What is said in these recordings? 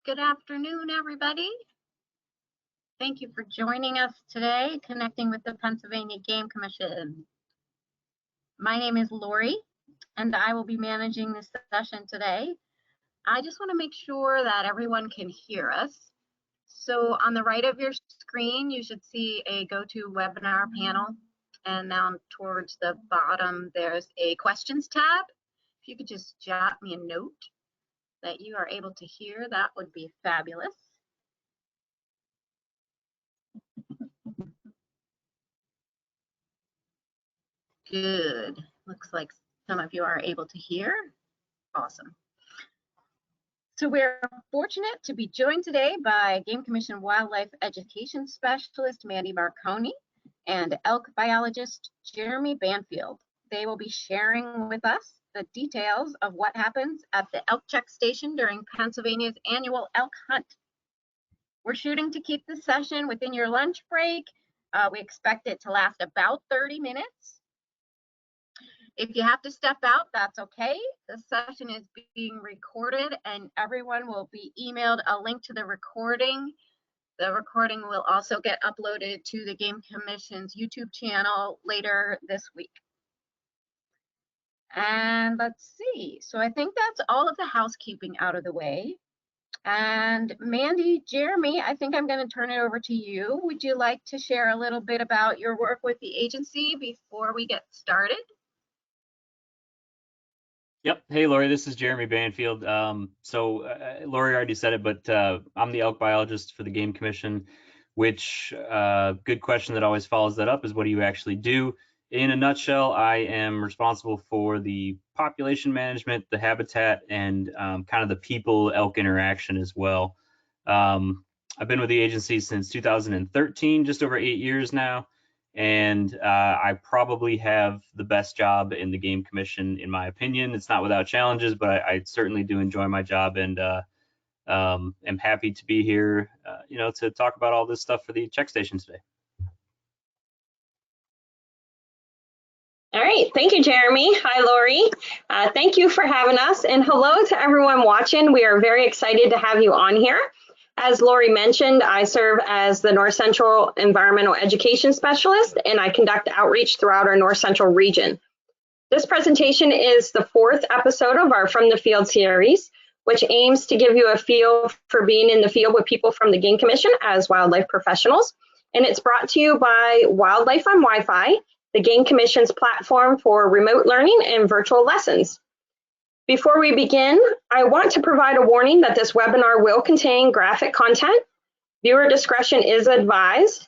Good afternoon, everybody. Thank you for joining us today, connecting with the Pennsylvania Game Commission. My name is Lori, and I will be managing this session today. I just want to make sure that everyone can hear us. So on the right of your screen, you should see a GoToWebinar panel, and down towards the bottom, there's a questions tab. If you could just jot me a note that you are able to hear, that would be fabulous. Good. Looks like some of you are able to hear. Awesome. So we're fortunate to be joined today by Game Commission Wildlife Education Specialist Mandy Marconi and elk biologist Jeremy Banfield. They will be sharing with us the details of what happens at the Elk Check Station during Pennsylvania's annual elk hunt. We're shooting to keep the session within your lunch break. We expect it to last about 30 minutes. If you have to step out, that's okay. The session is being recorded and everyone will be emailed a link to the recording. The recording will also get uploaded to the Game Commission's YouTube channel later this week. And let's see, so I think that's all of the housekeeping out of the way. And Mandy, Jeremy, I think I'm going to turn it over to you. Would you like to share a little bit about your work with the agency before we get started? Yep. Hey, Lori, this is Jeremy Banfield. Lori already said it, but I'm the elk biologist for the Game Commission, which good question that always follows that up is what do you actually do? In a nutshell, I am responsible for the population management, the habitat, and kind of the people elk interaction as well. I've been with the agency since 2013, just over 8 years now. And I probably have the best job in the Game Commission, in my opinion. It's not without challenges, but I certainly do enjoy my job and am happy to be here, to talk about all this stuff for the check station today. All right, thank you, Jeremy. Hi, Lori. Thank you for having us, and hello to everyone watching. We are very excited to have you on here. As Lori mentioned, I serve as the North Central Environmental Education Specialist, and I conduct outreach throughout our North Central region. This presentation is the 4th episode of our From the Field series, which aims to give you a feel for being in the field with people from the Game Commission as wildlife professionals. And it's brought to you by Wildlife on Wi-Fi, the Game Commission's platform for remote learning and virtual lessons. Before we begin, I want to provide a warning that this webinar will contain graphic content. Viewer discretion is advised.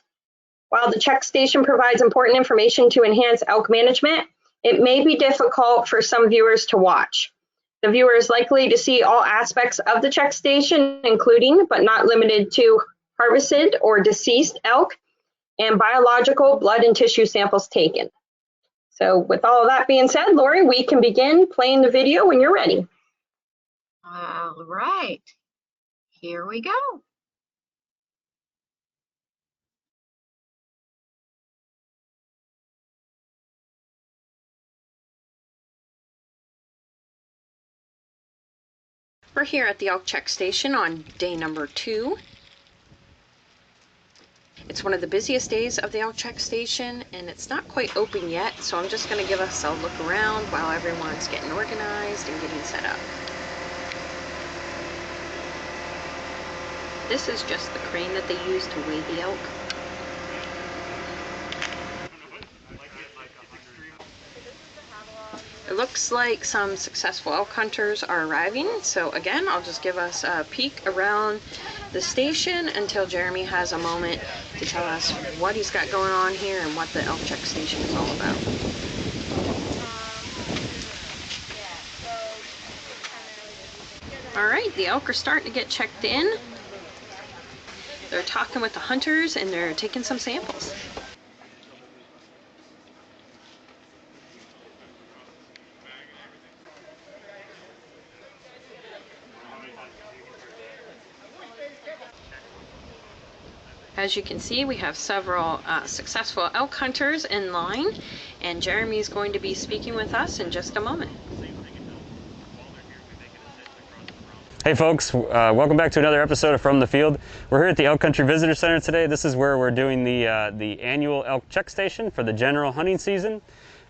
While the check station provides important information to enhance elk management, it may be difficult for some viewers to watch. The viewer is likely to see all aspects of the check station, including but not limited to harvested or deceased elk and biological blood and tissue samples taken. So with all of that being said, Lori, we can begin playing the video when you're ready. All right, here we go. We're here at the Elk Check Station on day number 2. It's one of the busiest days of the Elk Check Station, and it's not quite open yet, so I'm just going to give us a look around while everyone's getting organized and getting set up. This is just the crane that they use to weigh the elk. It looks like some successful elk hunters are arriving, so again, I'll just give us a peek around the station until Jeremy has a moment to tell us what he's got going on here and what the Elk Check Station is all about. All right, the elk are starting to get checked in. They're talking with the hunters and they're taking some samples. As you can see, we have several successful elk hunters in line, and Jeremy is going to be speaking with us in just a moment. Hey folks, welcome back to another episode of From the Field. We're here at the Elk Country Visitor Center today. This is where we're doing the annual Elk Check Station for the general hunting season.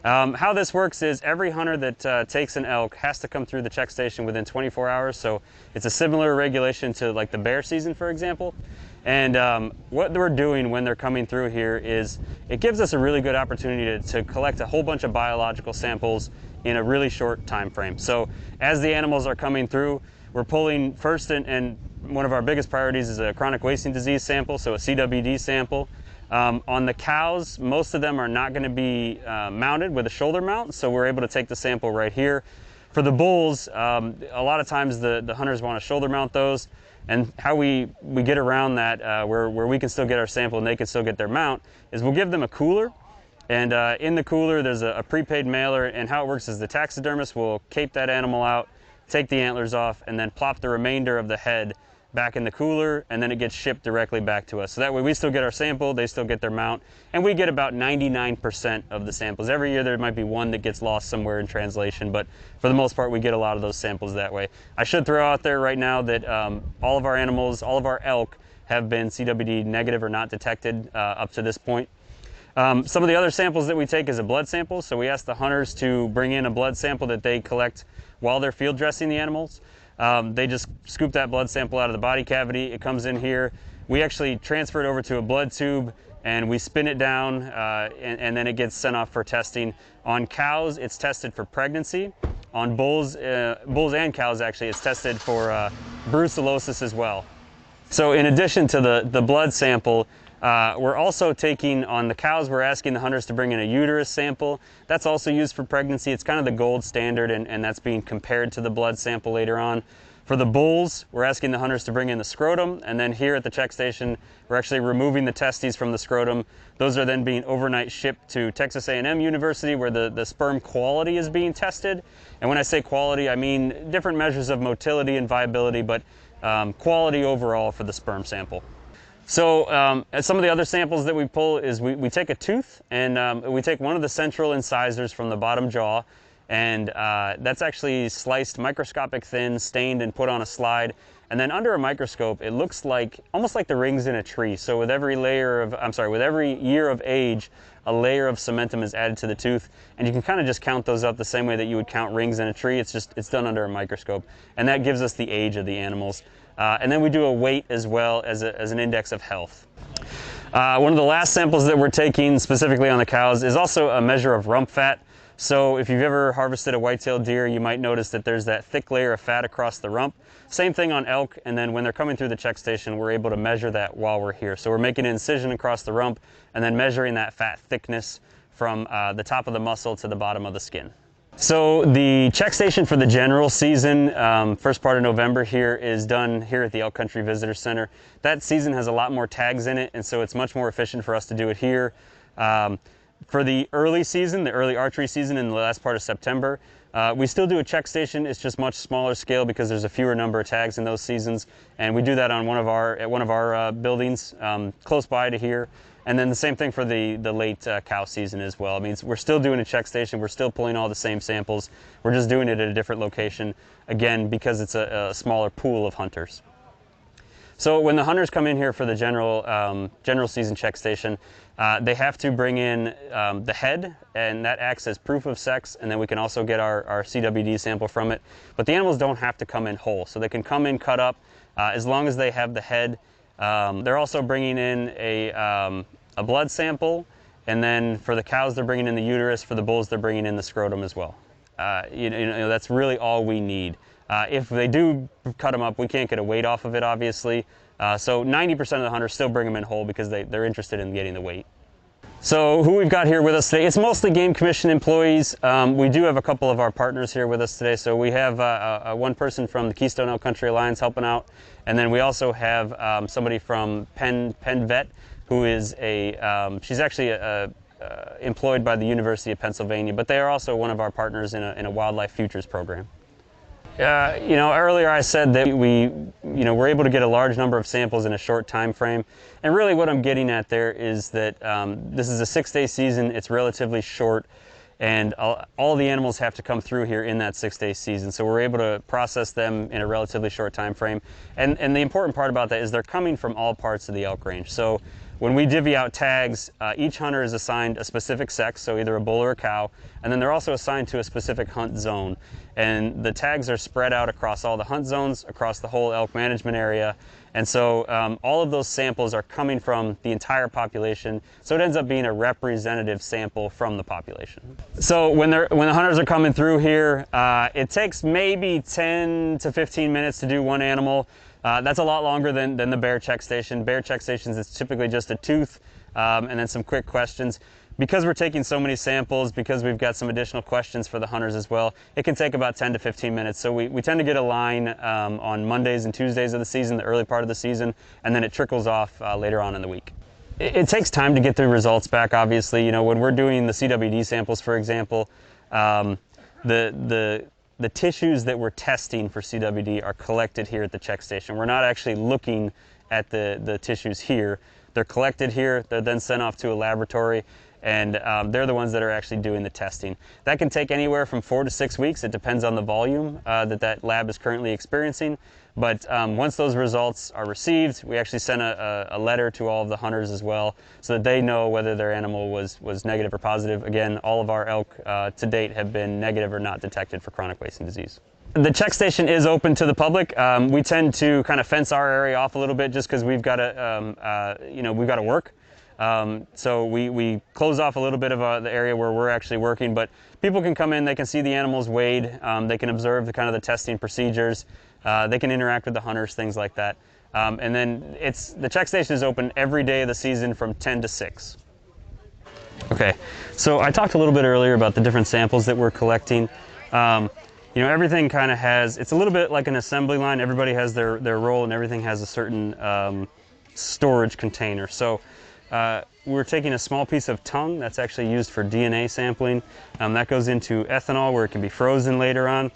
How this works is every hunter that takes an elk has to come through the check station within 24 hours. So it's a similar regulation to like the bear season, for example. And what we're doing when they're coming through here is it gives us a really good opportunity to collect a whole bunch of biological samples in a really short time frame. So as the animals are coming through, we're pulling first, and one of our biggest priorities is a chronic wasting disease sample, so a CWD sample. On the cows, most of them are not going to be mounted with a shoulder mount, so we're able to take the sample right here. For the bulls, a lot of times the hunters want to shoulder mount those, and how we get around that, where we can still get our sample and they can still get their mount, is we'll give them a cooler. And in the cooler, there's a prepaid mailer, and how it works is the taxidermist will cape that animal out, take the antlers off, and then plop the remainder of the head back in the cooler, and then it gets shipped directly back to us. So that way we still get our sample, they still get their mount, and we get about 99% of the samples. Every year there might be one that gets lost somewhere in translation, but for the most part we get a lot of those samples that way. I should throw out there right now that all of our animals, all of our elk have been CWD negative or not detected up to this point. Some of the other samples that we take is a blood sample, so we ask the hunters to bring in a blood sample that they collect while they're field dressing the animals. They just scoop that blood sample out of the body cavity. It comes in here. We actually transfer it over to a blood tube and we spin it down and then it gets sent off for testing. On cows, it's tested for pregnancy. On bulls and cows, actually, it's tested for brucellosis as well. So in addition to the blood sample, we're also taking, on the cows, we're asking the hunters to bring in a uterus sample. That's also used for pregnancy. It's kind of the gold standard, and that's being compared to the blood sample later on. For the bulls, we're asking the hunters to bring in the scrotum, and then here at the check station, we're actually removing the testes from the scrotum. Those are then being overnight shipped to Texas A&M University, where the sperm quality is being tested. And when I say quality, I mean different measures of motility and viability, but quality overall for the sperm sample. So some of the other samples that we pull is we take a tooth, and we take one of the central incisors from the bottom jaw, and that's actually sliced microscopic thin, stained, and put on a slide. And then under a microscope, it looks like almost like the rings in a tree. So with every with every year of age, a layer of cementum is added to the tooth, and you can kind of just count those up the same way that you would count rings in a tree. It's done under a microscope, and that gives us the age of the animals. And then we do a weight as well as an index of health. One of the last samples that we're taking specifically on the cows is also a measure of rump fat. So if you've ever harvested a white-tailed deer, you might notice that there's that thick layer of fat across the rump. Same thing on elk, and then when they're coming through the check station, we're able to measure that while we're here. So we're making an incision across the rump and then measuring that fat thickness from the top of the muscle to the bottom of the skin. So the check station for the general season, first part of November here, is done here at the Elk Country Visitor Center. That season has a lot more tags in it, and so it's much more efficient for us to do it here. For the early season, the early archery season in the last part of September, we still do a check station. It's just much smaller scale because there's a fewer number of tags in those seasons, and we do that on at one of our buildings close by to here. And then the same thing for the late cow season as well. I mean, we're still doing a check station. We're still pulling all the same samples. We're just doing it at a different location, again, because it's a smaller pool of hunters. So when the hunters come in here for the general season check station, they have to bring in the head, and that acts as proof of sex, and then we can also get our CWD sample from it. But the animals don't have to come in whole, so they can come in cut up as long as they have the head. They're also bringing in a blood sample, and then for the cows they're bringing in the uterus. For the bulls they're bringing in the scrotum as well. That's really all we need. If they do cut them up, we can't get a weight off of it, obviously. So 90% of the hunters still bring them in whole because they're interested in getting the weight. So who we've got here with us today, it's mostly Game Commission employees. We do have a couple of our partners here with us today. So we have one person from the Keystone Elk Country Alliance helping out. And then we also have somebody from Penn Vet, who is she's actually employed by the University of Pennsylvania, but they are also one of our partners in a Wildlife Futures program. Earlier I said that we're able to get a large number of samples in a short time frame, and really what I'm getting at there is that this is a 6-day season. It's relatively short, and all the animals have to come through here in that 6-day season. So we're able to process them in a relatively short time frame. And the important part about that is they're coming from all parts of the elk range. So when we divvy out tags, each hunter is assigned a specific sex, so either a bull or a cow, and then they're also assigned to a specific hunt zone. And the tags are spread out across all the hunt zones, across the whole elk management area. And so all of those samples are coming from the entire population, so it ends up being a representative sample from the population. So when the hunters are coming through here, it takes maybe 10 to 15 minutes to do one animal. That's a lot longer than the bear check station. Bear check stations, it's typically just a tooth and then some quick questions. Because we're taking so many samples, because we've got some additional questions for the hunters as well, it can take about 10 to 15 minutes. So we tend to get a line on Mondays and Tuesdays of the season, the early part of the season, and then it trickles off later on in the week. It takes time to get the results back, obviously. You know, when we're doing the CWD samples, for example, the tissues that we're testing for CWD are collected here at the check station. We're not actually looking at the tissues here. They're collected here, they're then sent off to a laboratory, and they're the ones that are actually doing the testing. That can take anywhere from 4 to 6 weeks. It depends on the volume that lab is currently experiencing. But once those results are received, we actually send a letter to all of the hunters as well, so that they know whether their animal was negative or positive. Again, all of our elk to date have been negative or not detected for chronic wasting disease. The check station is open to the public. We tend to kind of fence our area off a little bit just because we've got to, we've got to work. So we close off a little bit of the area where we're actually working, but people can come in, they can see the animals weighed, they can observe the testing procedures, they can interact with the hunters, things like that. And then the check station is open every day of the season from 10 to 6. Okay, so I talked a little bit earlier about the different samples that we're collecting. Everything kind of it's a little bit like an assembly line. Everybody has their role, and everything has a certain storage container. So we're taking a small piece of tongue that's actually used for DNA sampling. That goes into ethanol where it can be frozen later on.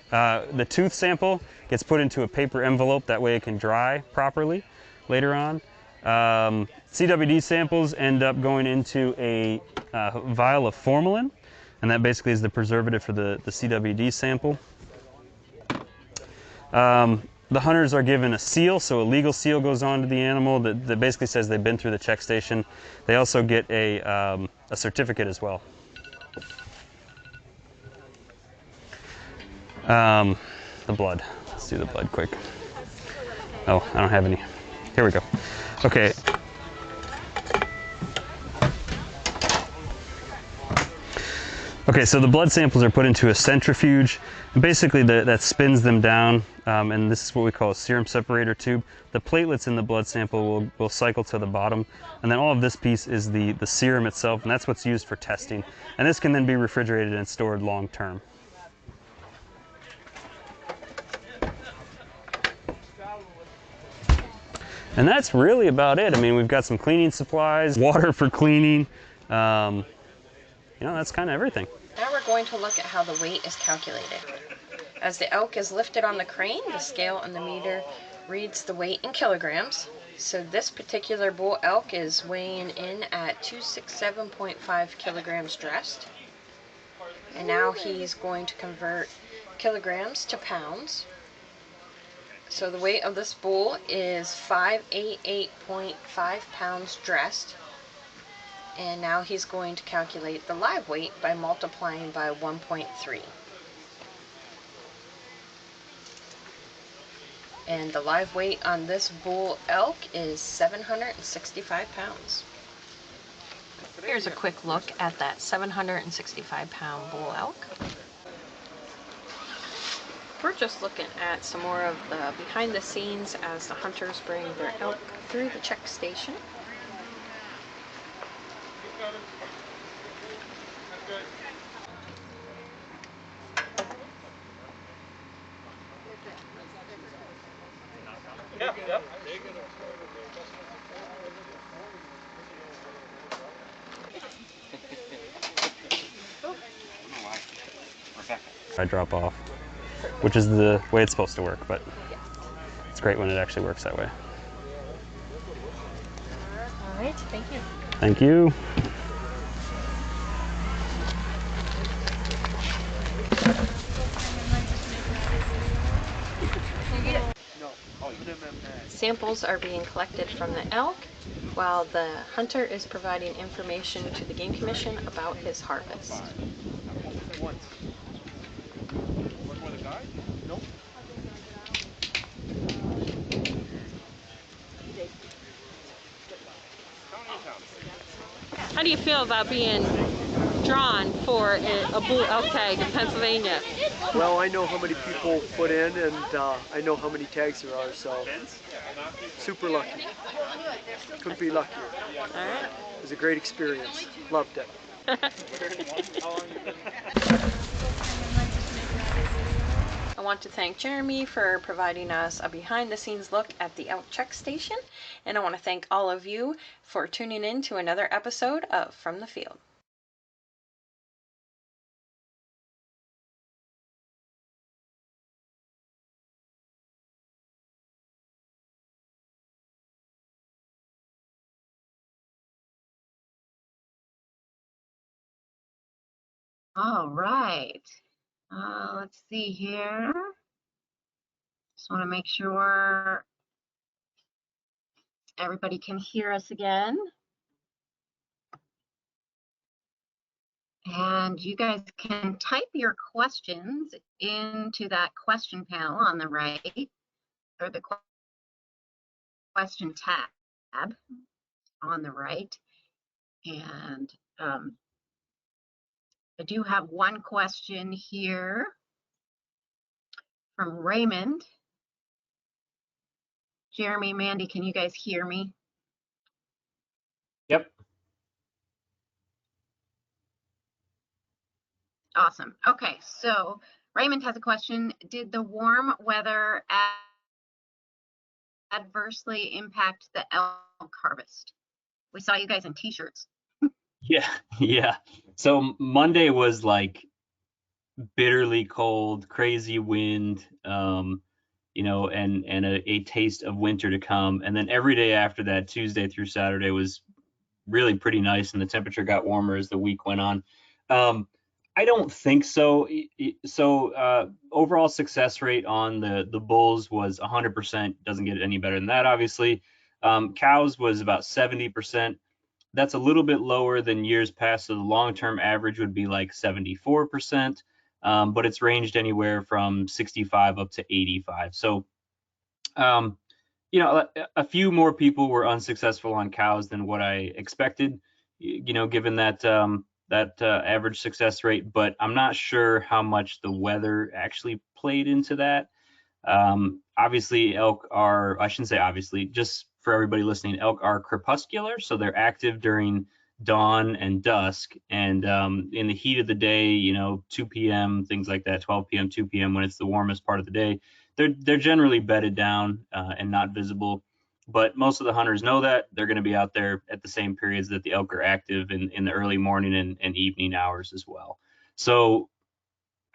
The tooth sample gets put into a paper envelope, that way it can dry properly later on. CWD samples end up going into a vial of formalin, and that basically is the preservative for the CWD sample. The hunters are given a seal, so a legal seal goes on to the animal that basically says they've been through the check station. They also get a certificate as well. The blood. Let's do the blood quick. Oh, I don't have any. Here we go. Okay. Okay, so the blood samples are put into a centrifuge, and basically that spins them down, and this is what we call a serum separator tube. The platelets in the blood sample will cycle to the bottom, and then all of this piece is the serum itself, and that's what's used for testing. And this can then be refrigerated and stored long term. And that's really about it. I mean, we've got some cleaning supplies, water for cleaning, that's kind of everything. Now we're going to look at how the weight is calculated. As the elk is lifted on the crane, the scale on the meter reads the weight in kilograms. So this particular bull elk is weighing in at 267.5 kilograms dressed. And now he's going to convert kilograms to pounds. So the weight of this bull is 588.5 pounds dressed. And now he's going to calculate the live weight by multiplying by 1.3. And the live weight on this bull elk is 765 pounds. Here's a quick look at that 765-pound bull elk. We're just looking at some more of the behind the scenes as the hunters bring their elk through the check station. I drop off, which is the way it's supposed to work, but it's great when it actually works that way. All right, thank you. Thank you. samples are being collected from the elk, while the hunter is providing information to the Game Commission about his harvest. How do you feel about being drawn for a bull elk tag in Pennsylvania? Well, I know how many people put in, and I know how many tags there are, so super lucky. Couldn't be luckier. All right. It was a great experience. Loved it. I want to thank Jeremy for providing us a behind-the-scenes look at the Elk Check Station, and I want to thank all of you for tuning in to another episode of From the Field. All right. Let's see here. Just want to make sure everybody can hear us again. And you guys can type your questions into that question panel on the right, or the question tab on the right. And I do have one question here from Raymond. Jeremy, Mandy, can you guys hear me? Yep. Awesome. Okay, so Raymond has a question. Did the warm weather adversely impact the elk harvest? We saw you guys in t-shirts. Yeah. So Monday was like bitterly cold, crazy wind, you know, and a taste of winter to come. And then every day after that, Tuesday through Saturday, was really pretty nice, and the temperature got warmer as the week went on. I don't think so. So overall success rate on the bulls was 100%. Doesn't get any better than that, obviously. Cows was about 70%. That's a little bit lower than years past. So the long-term average would be like 74%, but it's ranged anywhere from 65 up to 85. So, you know, a few more people were unsuccessful on cows than what I expected, you know, given that average success rate, but I'm not sure how much the weather actually played into that. Obviously elk are, I shouldn't say obviously, just for everybody listening, elk are crepuscular, so they're active during dawn and dusk, and in the heat of the day, you know, 2 p.m., things like that, 12 p.m., 2 p.m., when it's the warmest part of the day, they're generally bedded down and not visible. But most of the hunters know that they're going to be out there at the same periods that the elk are active in the early morning and evening hours as well. So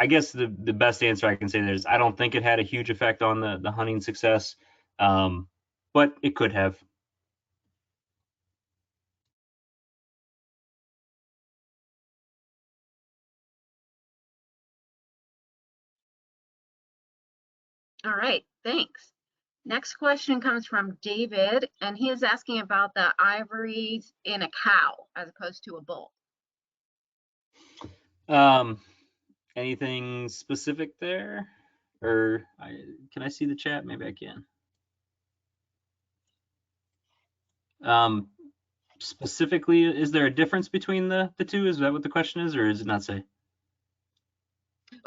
I guess the best answer I can say there is I don't think it had a huge effect on the hunting success, but it could have. All right, thanks. Next question comes from David, and he is asking about the ivories in a cow as opposed to a bull. Anything specific there? Or can I see the chat? Maybe I can. Specifically, is there a difference between the two? Is that what the question is, or does it not say?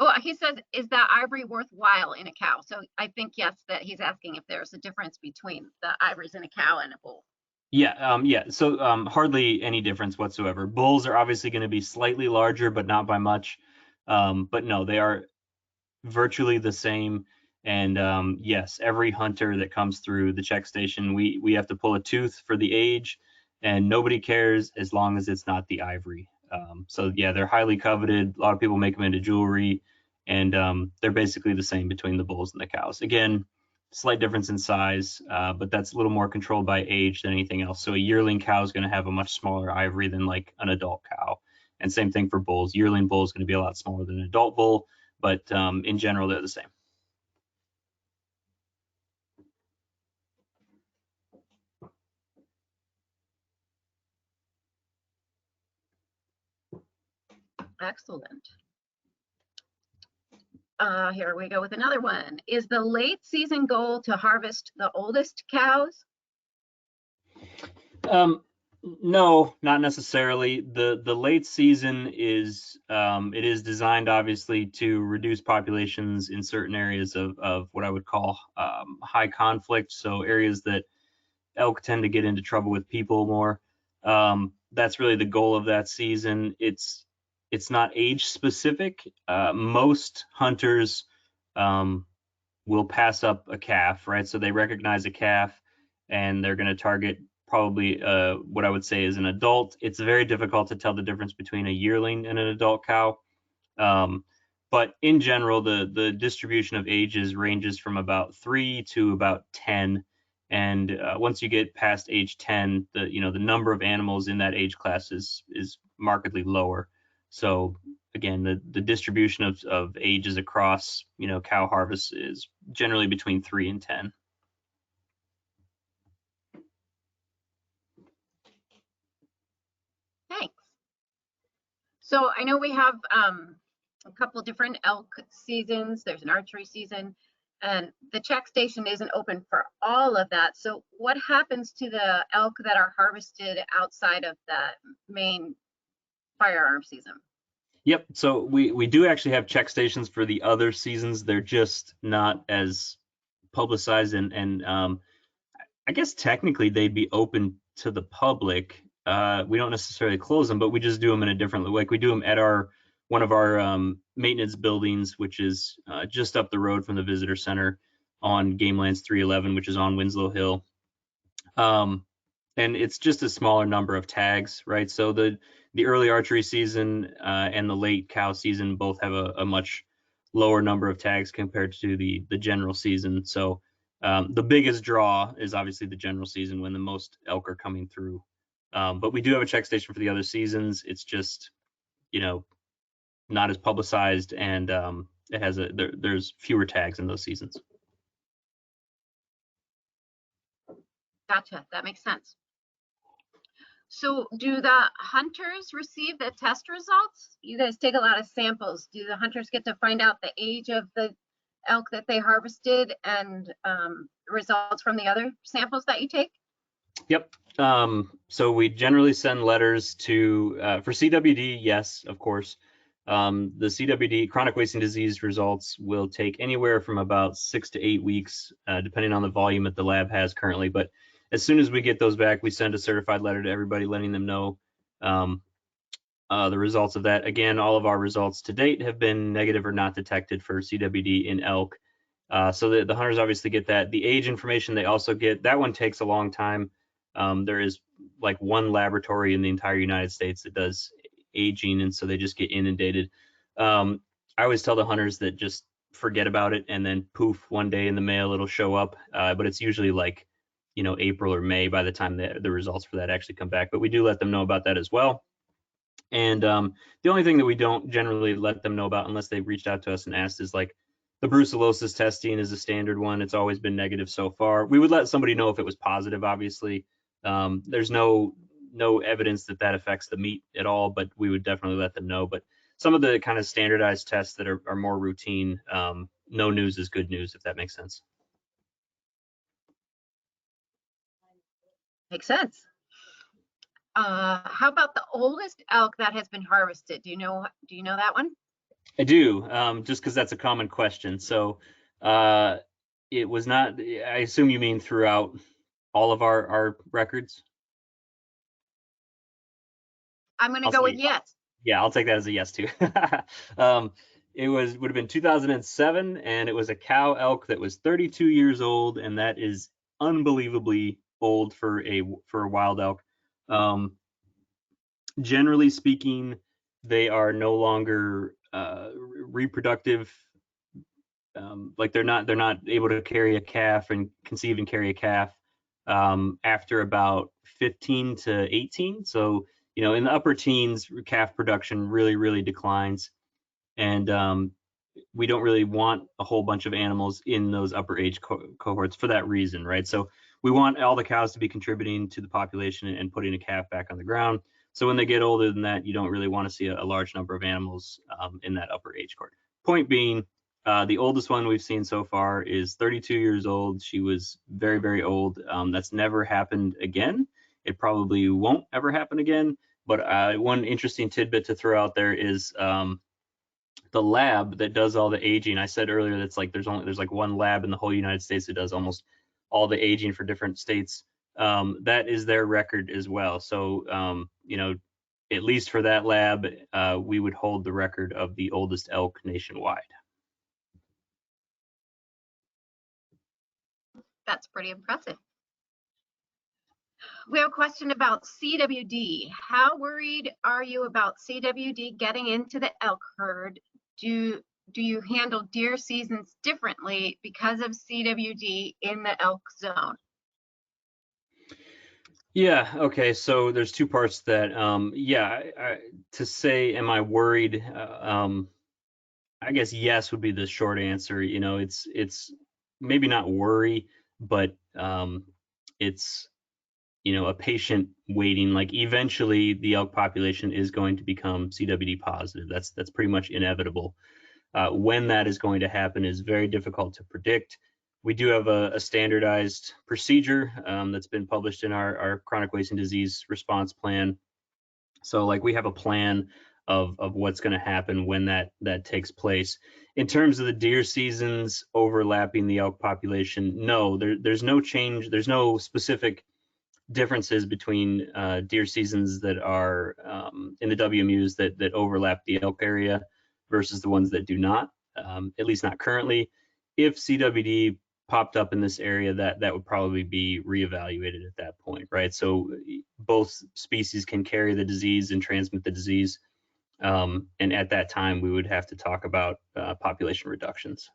Oh, he says, is that ivory worthwhile in a cow? So I think, yes, that he's asking if there's a difference between the ivories in a cow and a bull. Yeah. So hardly any difference whatsoever. Bulls are obviously going to be slightly larger, but not by much. But no, they are virtually the same. And yes, every hunter that comes through the check station, we have to pull a tooth for the age, and nobody cares as long as it's not the ivory. So yeah, they're highly coveted. A lot of people make them into jewelry, and they're basically the same between the bulls and the cows. Again, slight difference in size, but that's a little more controlled by age than anything else. So a yearling cow is going to have a much smaller ivory than like an adult cow. And same thing for bulls. Yearling bull is going to be a lot smaller than an adult bull, but in general, they're the same. Excellent. Here we go with another one. Is the late season goal to harvest the oldest cows? No, not necessarily. The late season is it is designed obviously to reduce populations in certain areas of what I would call high conflict, so areas that elk tend to get into trouble with people more. That's really the goal of that season. It's not age specific. Most hunters will pass up a calf, right? So they recognize a calf and they're going to target probably what I would say is an adult. It's very difficult to tell the difference between a yearling and an adult cow. But in general, the distribution of ages ranges from about 3 to about 10. And once you get past age 10, the number of animals in that age class is markedly lower. So again, the distribution of ages across cow harvest is generally between 3 and 10. Thanks. So I know we have a couple different elk seasons. There's an archery season, and the check station isn't open for all of that. So what happens to the elk that are harvested outside of the main firearm season? Yep. So we do actually have check stations for the other seasons. They're just not as publicized, and I guess technically they'd be open to the public. We don't necessarily close them, but we just do them in a different, like we do them at one of our maintenance buildings, which is just up the road from the visitor center on Gamelands 311, which is on Winslow Hill. And it's just a smaller number of tags, right? So the early archery season and the late cow season both have a much lower number of tags compared to the general season. So the biggest draw is obviously the general season when the most elk are coming through. But we do have a check station for the other seasons. It's just, not as publicized, and it has there's fewer tags in those seasons. Gotcha, that makes sense. So do the hunters receive the test results? You guys take a lot of samples. Do the hunters get to find out the age of the elk that they harvested and results from the other samples that you take? Yep. So we generally send letters to for CWD, yes, of course. The CWD, chronic wasting disease results, will take anywhere from about 6 to 8 weeks, depending on the volume that the lab has currently. But as soon as we get those back, we send a certified letter to everybody letting them know the results of that. Again, all of our results to date have been negative or not detected for CWD in elk. So the hunters obviously get that. The age information they also get, that one takes a long time. There is like one laboratory in the entire United States that does aging, and so they just get inundated. I always tell the hunters that just forget about it, and then poof, one day in the mail it'll show up. But it's usually like April or May by the time the results for that actually come back. But we do let them know about that as well. And the only thing that we don't generally let them know about unless they've reached out to us and asked is like the brucellosis testing is a standard one. It's always been negative so far. We would let somebody know if it was positive, obviously. There's no evidence that affects the meat at all, but we would definitely let them know. But some of the kind of standardized tests that are more routine, no news is good news, if that makes sense. Makes sense. How about the oldest elk that has been harvested? Do you know that one? I do, just because that's a common question. So it was not, I assume you mean throughout all of our records? I'm going to go with yes. Yeah, I'll take that as a yes too. It would have been 2007, and it was a cow elk that was 32 years old, and that is unbelievably old for a wild elk. Generally speaking, they are no longer reproductive. Like they're not able to carry a calf and conceive and carry a calf after about 15 to 18. So in the upper teens, calf production really declines, and we don't really want a whole bunch of animals in those upper age cohorts for that reason, right? So we want all the cows to be contributing to the population and putting a calf back on the ground. So when they get older than that, you don't really want to see a large number of animals in that upper age cohort. Point being, the oldest one we've seen so far is 32 years old. She was very, very old. That's never happened again. It probably won't ever happen again. But one interesting tidbit to throw out there is the lab that does all the aging. I said earlier that's like there's like one lab in the whole United States that does almost all the aging for different states. That is their record as well. So you know, at least for that lab, we would hold the record of the oldest elk nationwide. That's pretty impressive. We have a question about CWD. How worried are you about CWD getting into the elk herd? Do you handle deer seasons differently because of CWD in the elk zone? Yeah, okay, so there's two parts to that. Yeah, to say, am I worried? I guess yes would be the short answer. You know, it's maybe not worry, but it's, you know, a patient waiting. Like eventually the elk population is going to become CWD positive. That's pretty much inevitable. When that is going to happen is very difficult to predict. We do have a standardized procedure that's been published in our chronic wasting disease response plan. So like we have a plan of what's going to happen when that takes place. In terms of the deer seasons overlapping the elk population, no, there's no change. There's no specific differences between deer seasons that are in the WMUs that overlap the elk area versus the ones that do not, at least not currently. If CWD popped up in this area, that would probably be reevaluated at that point, right? So both species can carry the disease and transmit the disease. And at that time, we would have to talk about population reductions.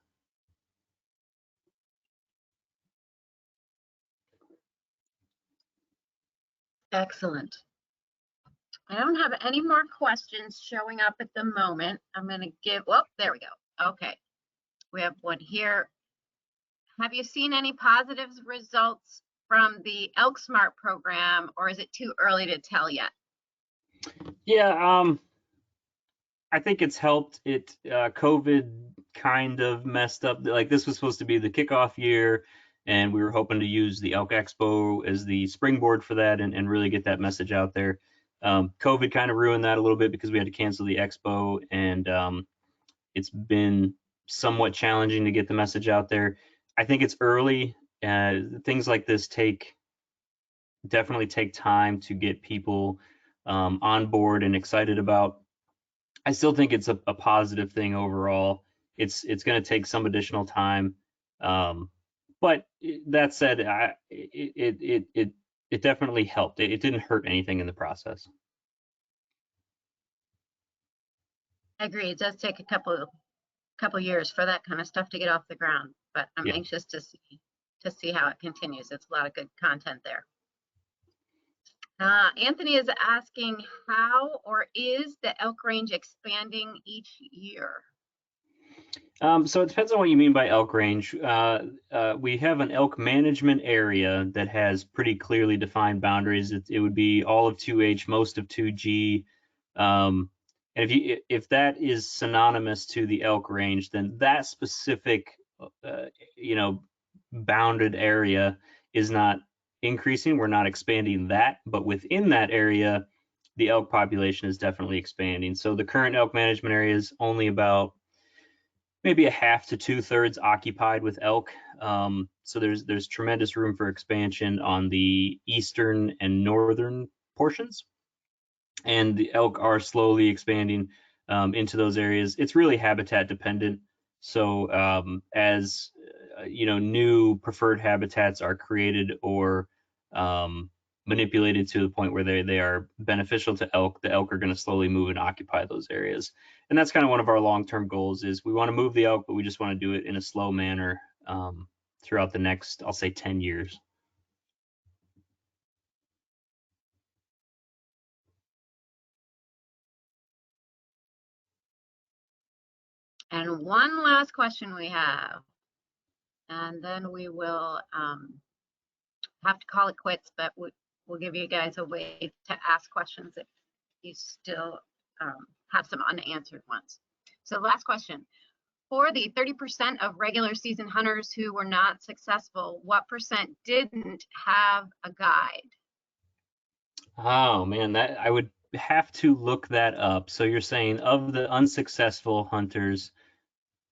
Excellent. I don't have any more questions showing up at the moment. I'm going to give, well, there we go. Okay. We have one here. Have you seen any positive results from the Elk Smart program, or is it too early to tell yet? Yeah, I think it's helped. COVID kind of messed up. Like this was supposed to be the kickoff year, and we were hoping to use the Elk Expo as the springboard for that and really get that message out there. COVID kind of ruined that a little bit because we had to cancel the expo, and it's been somewhat challenging to get the message out there. I think it's early. Things like this definitely take time to get people on board and excited about. I still think it's a positive thing overall. It's going to take some additional time, but that said, it definitely helped. It didn't hurt anything in the process. I agree. It does take a couple years for that kind of stuff to get off the ground, but I'm anxious to see how it continues. It's a lot of good content there. Anthony is asking, how or is the elk range expanding each year? So it depends on what you mean by elk range. We have an elk management area that has pretty clearly defined boundaries. It would be all of 2H, most of 2G. And if that is synonymous to the elk range, then that specific, bounded area is not increasing. We're not expanding that, but within that area, the elk population is definitely expanding. So the current elk management area is only about maybe a half to 2/3 occupied with elk. So there's tremendous room for expansion on the eastern and northern portions, and the elk are slowly expanding into those areas. It's really habitat dependent. So as new preferred habitats are created or manipulated to the point where they are beneficial to elk, the elk are going to slowly move and occupy those areas. And that's kind of one of our long-term goals is we want to move the elk, but we just want to do it in a slow manner throughout the next, I'll say 10 years. And one last question we have, and then we will have to call it quits, but we'll give you guys a way to ask questions you still have some unanswered ones. So last question. For the 30% of regular season hunters who were not successful, what percent didn't have a guide? Oh man, that I would have to look that up. So you're saying of the unsuccessful hunters,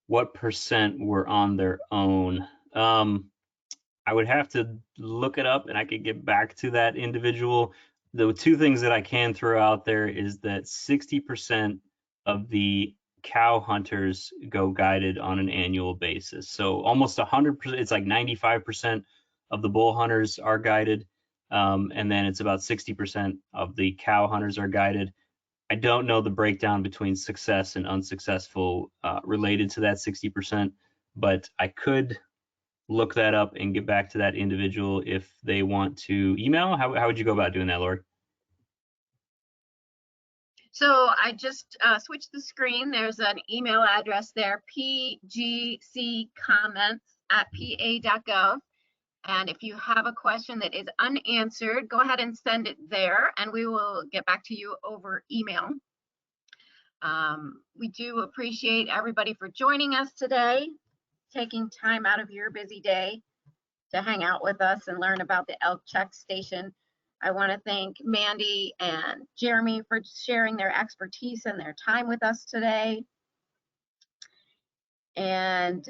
what percent were on their own? I would have to look it up and I could get back to that individual. The two things that I can throw out there is that 60% of the cow hunters go guided on an annual basis. So almost 100%, it's like 95% of the bull hunters are guided. And then it's about 60% of the cow hunters are guided. I don't know the breakdown between success and unsuccessful related to that 60%, but I could look that up and get back to that individual if they want to email. How would you go about doing that, Lori? So I just switched the screen. There's an email address there, pgccomments@pa.gov. And if you have a question that is unanswered, go ahead and send it there and we will get back to you over email. We do appreciate everybody for joining us today, taking time out of your busy day to hang out with us and learn about the Elk Check Station. I want to thank Mandy and Jeremy for sharing their expertise and their time with us today. And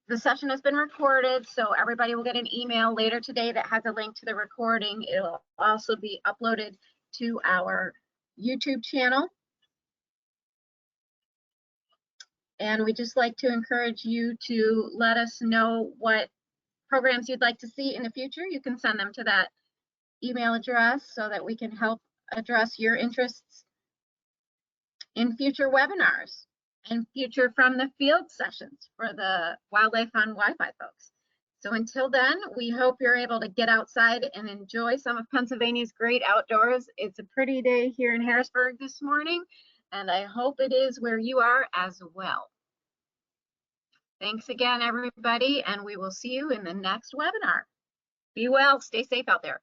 the session has been recorded, so everybody will get an email later today that has a link to the recording. It'll also be uploaded to our YouTube channel. And we just like to encourage you to let us know what programs you'd like to see in the future. You can send them to that email address so that we can help address your interests in future webinars and future from the field sessions for the Wildlife on Wi-Fi folks. So until then, we hope you're able to get outside and enjoy some of Pennsylvania's great outdoors. It's a pretty day here in Harrisburg this morning, and I hope it is where you are as well. Thanks again, everybody, and we will see you in the next webinar. Be well, stay safe out there.